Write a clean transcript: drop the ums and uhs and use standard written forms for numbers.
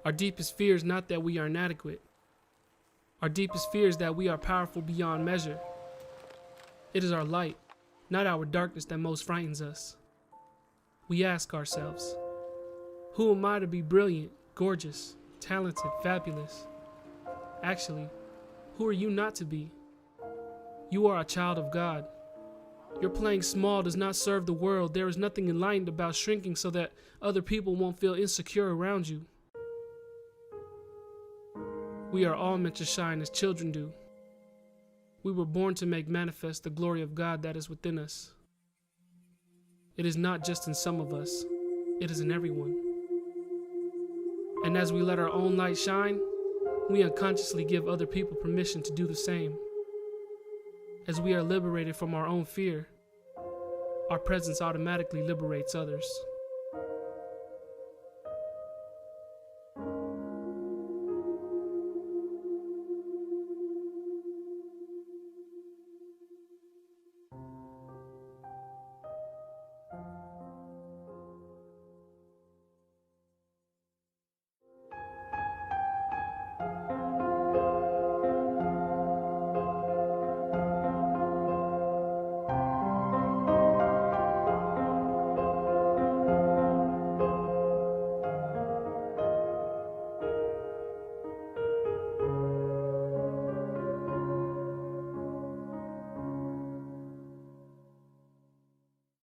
Our deepest fear is not that we are inadequate. Our deepest fear is that we are powerful beyond measure. It is our light, not our darkness, that most frightens us. We ask ourselves, who am I to be brilliant, gorgeous, talented, fabulous? Actually, who are you not to be? You are a child of God. Your playing small does not serve the world. There is nothing enlightened about shrinking so that other people won't feel insecure around you. We are all meant to shine as children do. We were born to make manifest the glory of God that is within us. It is not just in some of us, it is in everyone. And as we let our own light shine, we unconsciously give other people permission to do the same. As we are liberated from our own fear, our presence automatically liberates others.